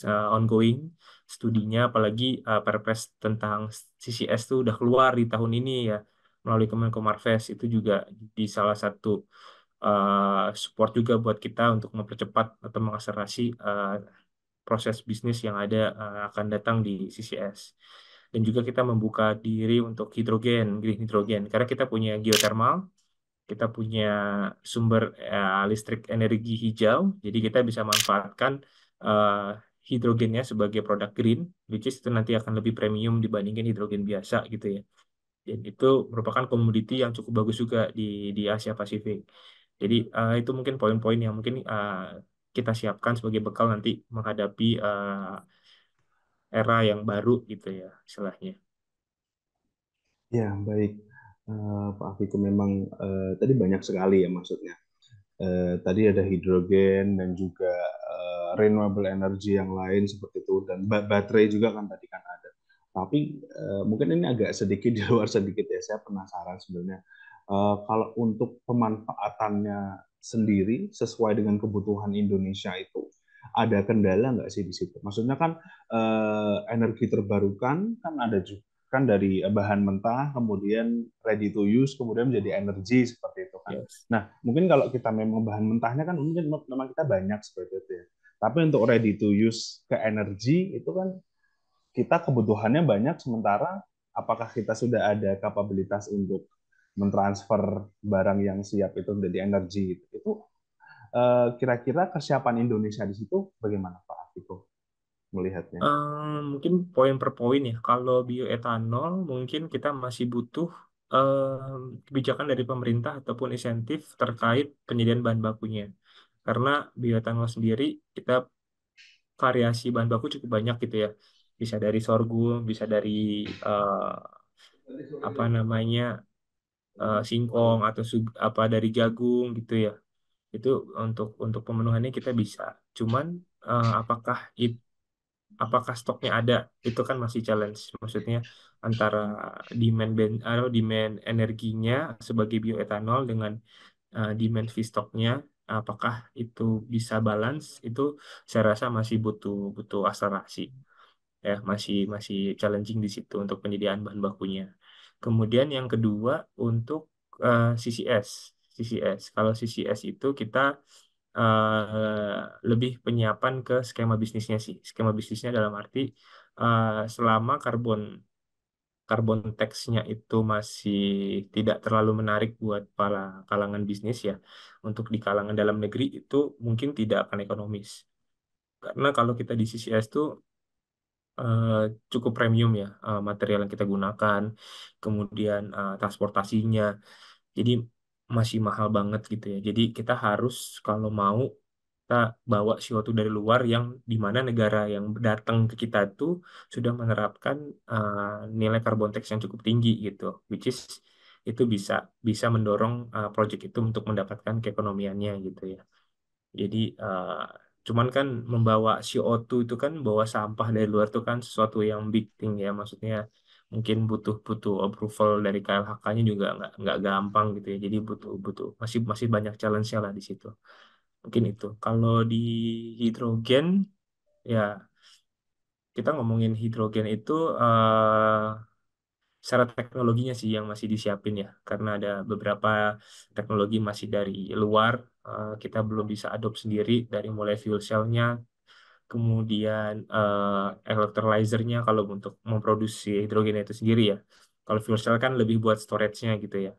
ongoing studinya, apalagi Perpres tentang CCS tuh udah keluar di tahun ini ya melalui Kemenko Marves. Itu juga di salah satu support juga buat kita untuk mempercepat atau mengakselerasi proses bisnis yang ada akan datang di CCS. Dan juga kita membuka diri untuk hidrogen, green hidrogen, karena kita punya geothermal, kita punya sumber listrik energi hijau, jadi kita bisa manfaatkan eh, hidrogennya sebagai produk green, which is itu nanti akan lebih premium dibandingkan hidrogen biasa gitu ya. Dan itu merupakan komoditi yang cukup bagus juga di Asia Pasifik. Jadi itu mungkin poin-poin yang mungkin kita siapkan sebagai bekal nanti menghadapi era yang baru gitu ya istilahnya. Ya, baik. Pak Afiko memang tadi banyak sekali ya maksudnya. Tadi ada hidrogen dan juga renewable energy yang lain seperti itu dan baterai juga kan tadi kan ada. Tapi mungkin ini agak sedikit di luar sedikit ya. Saya penasaran sebenarnya kalau untuk pemanfaatannya sendiri sesuai dengan kebutuhan Indonesia itu ada kendala nggak sih di situ? Maksudnya kan energi terbarukan kan ada juga kan dari bahan mentah kemudian ready to use kemudian menjadi energi seperti itu kan. Yes. Nah, mungkin kalau kita memang bahan mentahnya kan mungkin memang kita banyak seperti itu ya. Tapi untuk ready to use ke energi itu kan kita kebutuhannya banyak sementara apakah kita sudah ada kapabilitas untuk mentransfer barang yang siap itu menjadi energi itu kira-kira kesiapan Indonesia di situ bagaimana Pak Afiko melihatnya? Mungkin poin per poin ya. Kalau bioetanol mungkin kita masih butuh kebijakan dari pemerintah ataupun insentif terkait penyediaan bahan bakunya. Karena bioetanol sendiri kita variasi bahan baku cukup banyak gitu ya. Bisa dari sorghum, bisa dari eh, apa namanya singkong atau apa dari jagung gitu ya. Itu untuk pemenuhannya kita bisa. Cuman apakah apakah stoknya ada, itu kan masih challenge, maksudnya antara demand energinya sebagai bioetanol dengan demand feedstocknya, apakah itu bisa balance, itu saya rasa masih butuh butuh akselerasi ya, masih masih challenging di situ untuk penyediaan bahan bakunya. Kemudian yang kedua untuk CCS. CCS. Kalau CCS itu kita lebih penyiapan ke skema bisnisnya sih. Skema bisnisnya dalam arti selama karbon karbon tax-nya itu masih tidak terlalu menarik buat para kalangan bisnis ya. Untuk di kalangan dalam negeri itu mungkin tidak akan ekonomis. Karena kalau kita di CCS tuh eh, cukup premium ya, material yang kita gunakan, kemudian transportasinya. Jadi masih mahal banget gitu ya. Jadi kita harus kalau mau kita bawa CO2 dari luar yang di mana negara yang datang ke kita itu sudah menerapkan nilai carbon tax yang cukup tinggi gitu, which is itu bisa bisa mendorong project itu untuk mendapatkan keekonomiannya gitu ya. Jadi cuman kan membawa CO2 itu kan bawa sampah dari luar itu kan sesuatu yang big thing ya, maksudnya mungkin butuh butuh approval dari KLHK-nya juga nggak gampang gitu ya. Jadi butuh butuh masih masih banyak challenge-nya lah di situ. Mungkin itu. Kalau di hidrogen ya kita ngomongin hidrogen itu secara teknologinya sih yang masih disiapin ya, karena ada beberapa teknologi masih dari luar, kita belum bisa adopt sendiri dari mulai fuel cell-nya, kemudian electrolyzer-nya kalau untuk memproduksi hidrogen itu sendiri ya. Kalau fuel cell kan lebih buat storage-nya gitu ya.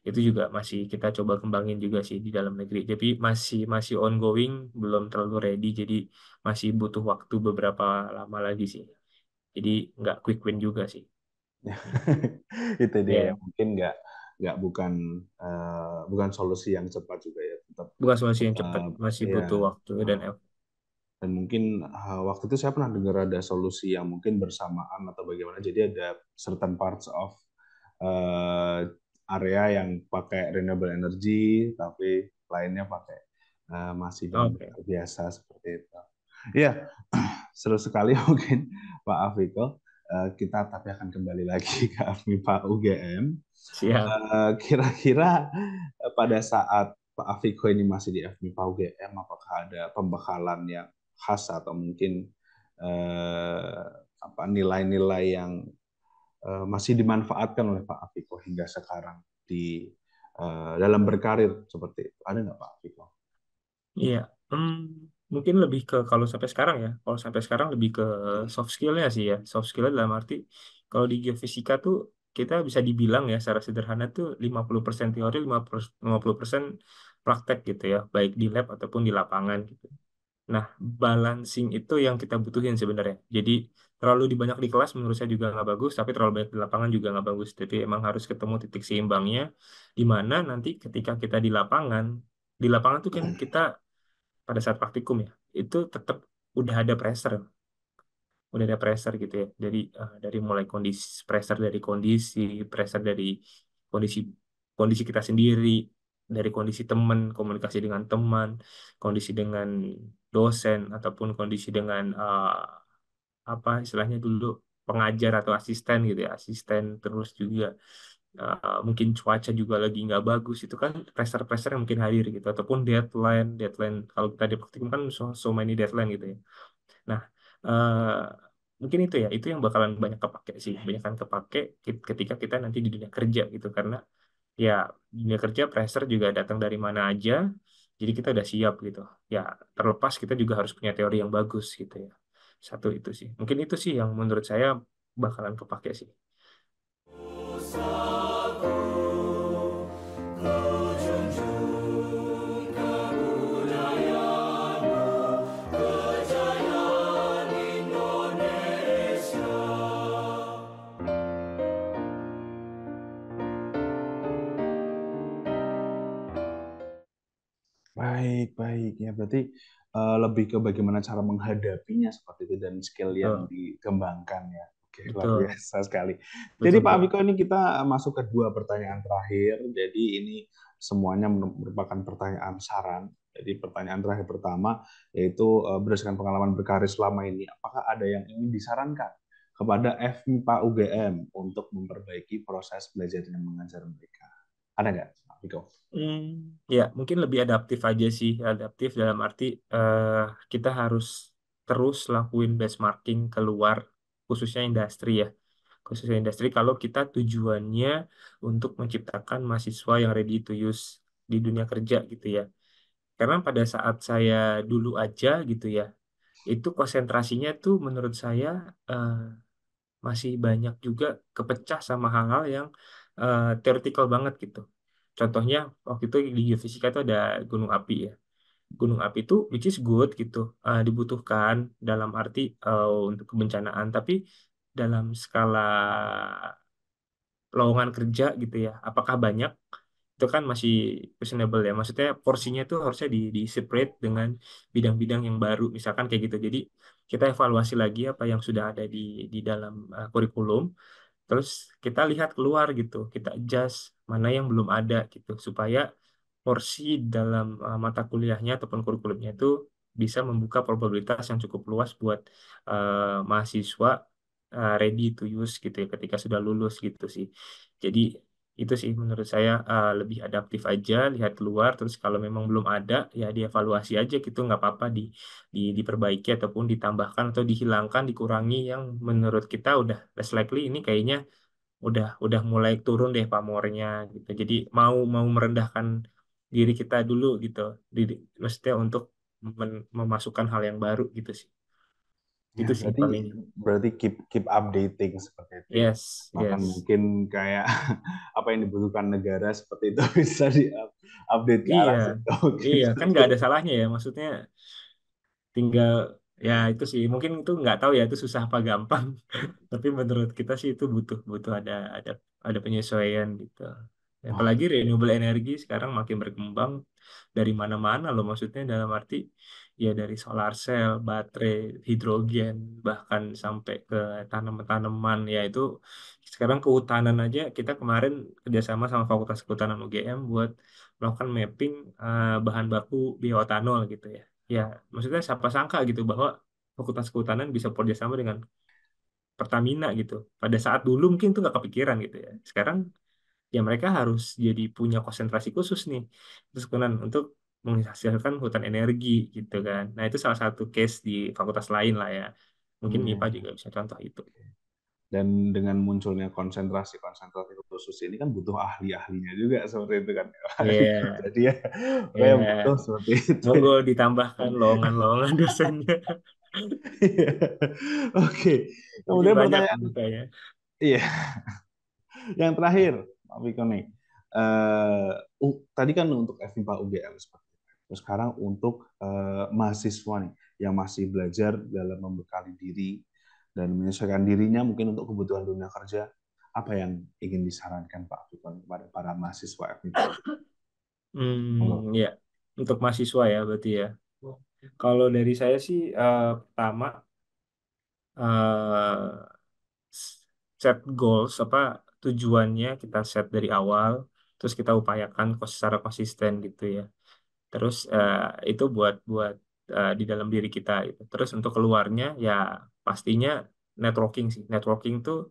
Itu juga masih kita coba kembangin juga sih di dalam negeri. Tapi masih masih ongoing, belum terlalu ready, jadi masih butuh waktu beberapa lama lagi sih. Jadi nggak quick win juga sih. Itu dia Ya, yang mungkin nggak bukan solusi yang cepat juga ya, tetap bukan solusi yang cepat, tetap masih ya. butuh waktu dan effort. Dan mungkin waktu itu saya pernah dengar ada solusi yang mungkin bersamaan atau bagaimana. Jadi ada certain parts of uh, area yang pakai renewable energy, tapi lainnya pakai masih bahan Oke, bakar biasa seperti itu. Iya, seru sekali mungkin Pak Afiko. Kita tapi akan kembali lagi ke AFMIPA UGM. siap. Kira-kira pada saat Pak Afiko ini masih di FMIPA UGM, apakah ada pembekalan yang khas atau mungkin eh, apa nilai-nilai yang masih dimanfaatkan oleh Pak Afiko hingga sekarang di dalam berkarir seperti itu? Ada nggak Pak Afiko? Iya, hmm, mungkin lebih ke kalau sampai sekarang ya, kalau sampai sekarang lebih ke soft skill-nya sih ya. Soft skill dalam arti kalau di geofisika tuh kita bisa dibilang ya secara sederhana tuh 50% teori, 50% praktek gitu ya, baik di lab ataupun di lapangan gitu. Nah, balancing itu yang kita butuhin sebenarnya. Jadi terlalu banyak di kelas menurut saya juga nggak bagus, tapi terlalu banyak di lapangan juga nggak bagus. Tapi emang harus ketemu titik seimbangnya, di mana nanti ketika kita di lapangan tuh kan kita pada saat praktikum ya, itu tetap udah ada pressure, udah ada pressure gitu ya. Jadi dari mulai kondisi pressure dari kondisi, pressure dari kondisi kondisi kita sendiri, dari kondisi teman, komunikasi dengan teman, kondisi dengan dosen ataupun kondisi dengan apa istilahnya dulu pengajar atau asisten gitu ya, asisten terus juga mungkin cuaca juga lagi nggak bagus itu kan pressure-pressure yang mungkin hadir gitu ataupun deadline deadline kalau kita di praktikum kan so many deadline gitu ya. Nah, mungkin itu ya, itu yang bakalan banyak kepake sih, banyak kan kepake ketika kita nanti di dunia kerja gitu, karena ya dunia kerja pressure juga datang dari mana aja, jadi kita udah siap gitu. Ya, terlepas kita juga harus punya teori yang bagus gitu ya. Satu itu sih, mungkin itu sih yang menurut saya bakalan kepake sih. Dosaku, ku junjung kemuliaan-Mu, kejayaan Indonesia. Baik, baik. Ya, berarti lebih ke bagaimana cara menghadapinya seperti itu dan skill yang Betul, dikembangkan ya. Oke, luar betul, biasa sekali. Jadi betul, Pak betul. Miko ini kita masuk ke dua pertanyaan terakhir. Jadi ini semuanya merupakan pertanyaan saran. Jadi pertanyaan terakhir pertama yaitu berdasarkan pengalaman berkarir selama ini, apakah ada yang ingin disarankan kepada FMIPA UGM untuk memperbaiki proses belajar dan mengajar mereka? Ada nggak, Pak Miko? Hmm, ya, mungkin lebih adaptif aja sih. Adaptif dalam arti eh, kita harus terus lakuin benchmarking keluar, khususnya industri ya. Khususnya industri kalau kita tujuannya untuk menciptakan mahasiswa yang ready to use di dunia kerja gitu ya. Karena pada saat saya dulu aja gitu ya, itu konsentrasinya tuh menurut saya eh, masih banyak juga kepecah sama hal-hal yang theoretical banget gitu. Contohnya waktu itu di geofisika itu ada gunung api ya. gunung api itu which is good gitu, dibutuhkan dalam arti untuk kebencanaan, tapi dalam skala lowongan kerja gitu ya, apakah banyak? Itu kan masih questionable ya. Maksudnya porsinya itu harusnya di separate dengan bidang-bidang yang baru, misalkan kayak gitu. Jadi kita evaluasi lagi apa yang sudah ada di dalam kurikulum. Terus kita lihat keluar gitu, kita adjust mana yang belum ada gitu, supaya porsi dalam mata kuliahnya ataupun kurikulumnya itu bisa membuka probabilitas yang cukup luas buat mahasiswa ready to use gitu ya ketika sudah lulus gitu sih. Jadi itu sih menurut saya lebih adaptif aja, lihat keluar, terus kalau memang belum ada ya dievaluasi aja gitu, nggak apa-apa diperbaiki ataupun ditambahkan atau dihilangkan, dikurangi yang menurut kita udah less likely, ini kayaknya udah mulai turun deh pamornya gitu. Jadi mau mau merendahkan diri kita dulu gitu. Maksudnya untuk memasukkan hal yang baru gitu sih. Ya, Itu sih berarti paling. berarti keep keep updating seperti itu ya. Yes, Bahkan yes. mungkin kayak apa yang dibutuhkan negara seperti itu bisa di update ke Iya, arah situ iya gitu. kan nggak ada salahnya ya. Maksudnya tinggal ya itu sih mungkin itu nggak tahu ya itu susah apa gampang. Tapi menurut kita sih itu butuh butuh ada penyesuaian gitu. Wah, Apalagi renewable energy sekarang makin berkembang dari mana-mana loh, maksudnya dalam arti ya dari solar cell, baterai, hidrogen, bahkan sampai ke tanaman-tanaman ya itu sekarang kehutanan aja kita kemarin kerjasama sama Fakultas Kehutanan UGM buat melakukan mapping bahan baku bioetanol gitu ya. Ya, maksudnya siapa sangka gitu bahwa Fakultas Kehutanan bisa kerjasama dengan Pertamina gitu. Pada saat dulu mungkin itu nggak kepikiran gitu ya. Sekarang ya mereka harus jadi punya konsentrasi khusus nih terus kemudian untuk menghasilkan hutan energi gitu kan. Nah itu salah satu case di fakultas lain lah ya. Mungkin MIPA hmm. juga bisa contoh itu. Dan dengan munculnya konsentrasi-konsentrasi khusus ini kan butuh ahli-ahlinya juga seperti itu kan. Iya, Jadi ya, kayak iya. butuh seperti itu. Monggo ditambahkan lowongan-lowongan dosennya. Oke, Mungkin kemudian banyak pertanyaan, bukanya. iya, yang terakhir, Pak Viko nih. Tadi kan untuk FMIPA UGM seperti itu. Terus sekarang untuk mahasiswa nih yang masih belajar dalam membekali diri dan menyesuaikan dirinya mungkin untuk kebutuhan dunia kerja, apa yang ingin disarankan Pak Viko kepada para mahasiswa FMIPA UGM? Monggo. Ya, untuk mahasiswa ya berarti ya. Kalau dari saya sih pertama eh, set goals apa tujuannya kita set dari awal, terus kita upayakan secara konsisten gitu ya. Terus itu buat buat di dalam diri kita gitu. Terus untuk keluarnya ya pastinya networking sih. Networking tuh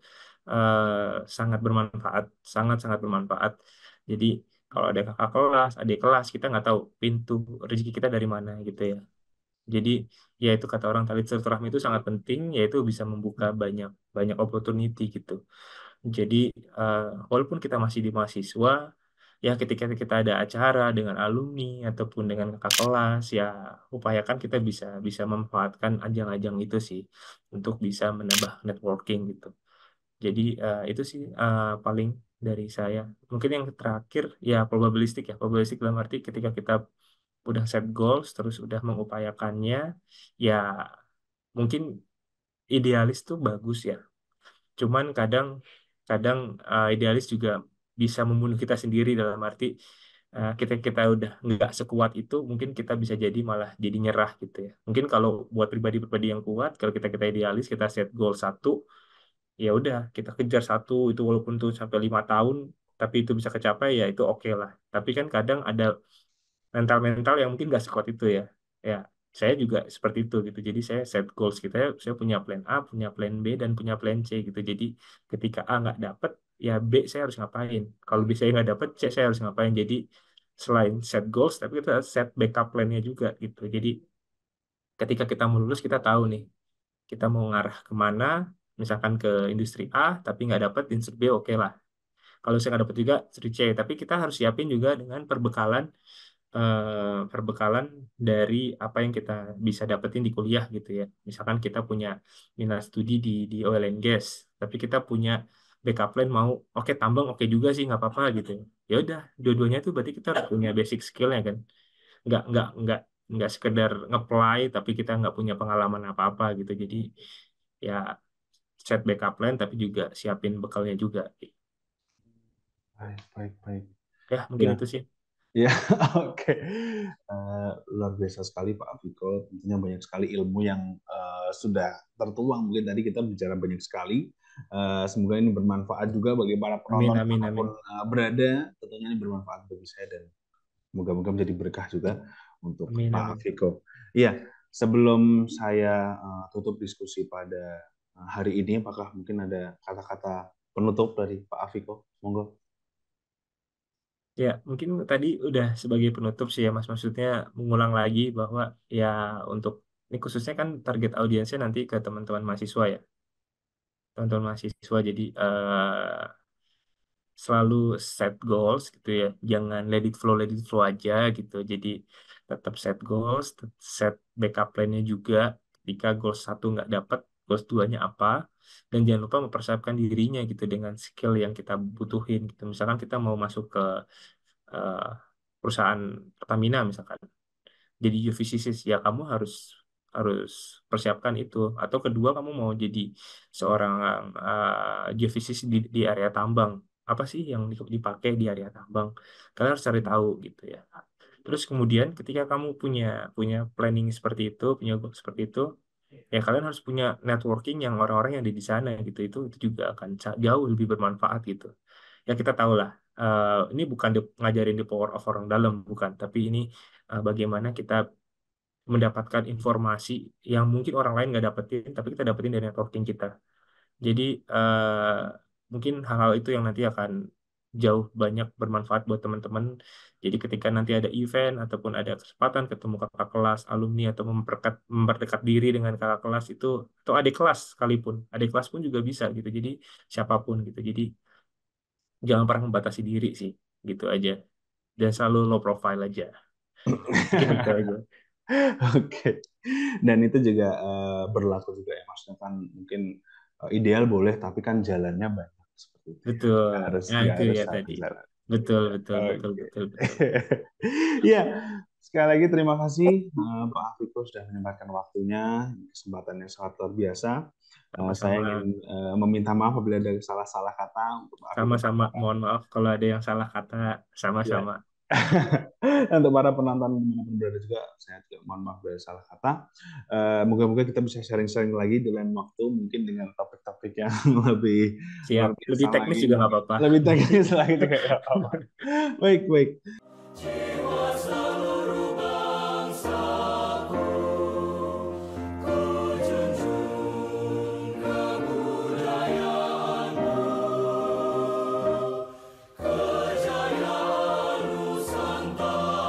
sangat bermanfaat, sangat sangat bermanfaat. Jadi kalau ada kakak kelas, adik kelas, kita nggak tahu pintu rezeki kita dari mana gitu ya. Jadi ya itu kata orang tali silaturahmi itu sangat penting, yaitu bisa membuka banyak banyak opportunity gitu. Jadi eh, walaupun kita masih di mahasiswa, ya ketika kita ada acara dengan alumni ataupun dengan kakak kelas, ya upayakan kita bisa bisa memanfaatkan ajang-ajang itu sih untuk bisa menambah networking gitu. Jadi itu sih paling dari saya. Mungkin yang terakhir ya probabilistik ya, probabilistik dalam arti ketika kita udah set goals terus udah mengupayakannya, ya mungkin idealis tuh bagus ya. Cuman kadang kadang idealis juga bisa membunuh kita sendiri dalam arti kita kita udah nggak sekuat itu, mungkin kita bisa jadi malah jadi nyerah gitu ya. Mungkin kalau buat pribadi-pribadi yang kuat, kalau kita kita idealis, kita set goal satu, ya udah kita kejar satu itu walaupun tuh sampai 5 tahun, tapi itu bisa kecapai ya itu oke lah. Tapi kan kadang ada mental-mental yang mungkin gak sekuat itu ya. Ya, saya juga seperti itu gitu. Jadi saya set goals kita, saya punya plan A, punya plan B, dan punya plan C gitu. Jadi ketika A nggak dapet, ya B saya harus ngapain. Kalau B saya nggak dapet, C saya harus ngapain. Jadi selain set goals, tapi kita set backup plan-nya juga gitu. Jadi ketika kita mau lulus, kita tahu nih, kita mau ngarah kemana, misalkan ke industri A, tapi nggak dapet, industri B oke lah. Kalau saya nggak dapet juga, industri C. Tapi kita harus siapin juga dengan perbekalan dari apa yang kita bisa dapetin di kuliah gitu ya. Misalkan kita punya minat studi di oil and gas, tapi kita punya backup plan mau, oke tambang oke juga sih nggak apa-apa gitu. Ya udah, dua-duanya tuh berarti kita harus punya basic skillnya kan. Nggak nggak sekedar nge-apply tapi kita nggak punya pengalaman apa-apa gitu. Jadi ya set backup plan tapi juga siapin bekalnya juga. Baik, baik, baik. Ya mungkin Ya, itu sih. ya, oke. Luar biasa sekali Pak Afiko. Tentunya banyak sekali ilmu yang sudah tertuang. Mungkin tadi kita bicara banyak sekali. Semoga ini bermanfaat juga bagi para Amin penonton amin dimanapun amin. berada. Tentunya ini bermanfaat bagi saya dan moga-moga menjadi berkah juga untuk Amin Pak amin. Afiko. Iya, sebelum saya tutup diskusi pada hari ini, apakah mungkin ada kata-kata penutup dari Pak Afiko? Monggo. Ya, mungkin tadi udah sebagai penutup sih ya Mas, maksudnya mengulang lagi bahwa ya untuk ini khususnya kan target audiensnya nanti ke teman-teman mahasiswa ya, teman-teman mahasiswa. Jadi selalu set goals gitu ya, jangan let it flow aja gitu. Jadi tetap set goals, set backup plan-nya juga. Ketika goals satu nggak dapat, goals duanya apa? Dan jangan lupa mempersiapkan dirinya gitu dengan skill yang kita butuhin gitu. Misalkan kita mau masuk ke eh, perusahaan Pertamina misalkan jadi geofisika ya kamu harus harus persiapkan itu. Atau kedua kamu mau jadi seorang geofisika di area tambang, apa sih yang dipakai di area tambang, kalian harus cari tahu gitu ya. Terus kemudian ketika kamu punya punya planning seperti itu, punya goal seperti itu, ya kalian harus punya networking yang orang-orang yang ada di sana gitu. Itu juga akan jauh lebih bermanfaat gitu. Ya kita tahu lah, ini bukan ngajarin the power of orang dalam, bukan, tapi ini bagaimana kita mendapatkan informasi yang mungkin orang lain nggak dapetin, tapi kita dapetin dari networking kita. Jadi mungkin hal-hal itu yang nanti akan jauh banyak bermanfaat buat teman-teman. Jadi ketika nanti ada event ataupun ada kesempatan ketemu kakak kelas, alumni atau memperdekat diri dengan kakak kelas itu atau adik kelas sekalipun, adik kelas pun juga bisa gitu. Jadi siapapun gitu. Jadi jangan pernah membatasi diri sih, gitu aja. Dan selalu low profile aja. Mungkin itu aja. Oke. Dan itu juga berlaku juga ya, maksudnya kan mungkin ideal boleh, tapi kan jalannya banyak seperti itu ya. Betul. Nah, Nggak itu harus ya satu tadi. jalan. Betul, Ya, betul, betul, oke. betul, betul. Iya, sekali lagi terima kasih Pak Afiko sudah menyempatkan waktunya. Kesempatan yang sangat luar biasa. Saya ingin Sama-sama. meminta maaf apabila ada salah-salah kata untuk Pak Afiko. Sama-sama. Mohon maaf kalau ada yang salah kata. Ya. Sama-sama. Untuk para penonton dimanapun berada juga, saya juga mohon maaf dari salah kata. Moga-moga kita bisa sharing-sharing lagi di lain waktu, mungkin dengan topik-topik yang lebih Siap. luar biasa Lebih teknis lagi, juga nggak mungkin apa-apa. lebih teknis lagi juga ya. Baik, baik. Jiwa seluruh bangsaku, ku junjung kebudayaanmu, kejayaan Nusantara.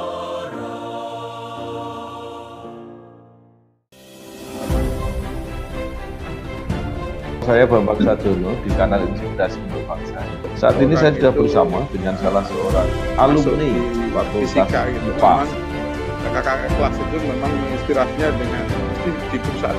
Saya Bambang Sajono di kanal Inspirasi untuk Bangsa. Saat ini saya sudah bersama dengan salah seorang alumni Fakultas fisika gitu. IPA. Memang kakak-kakak kelas itu memang menginspirasinya dengan di perusahaan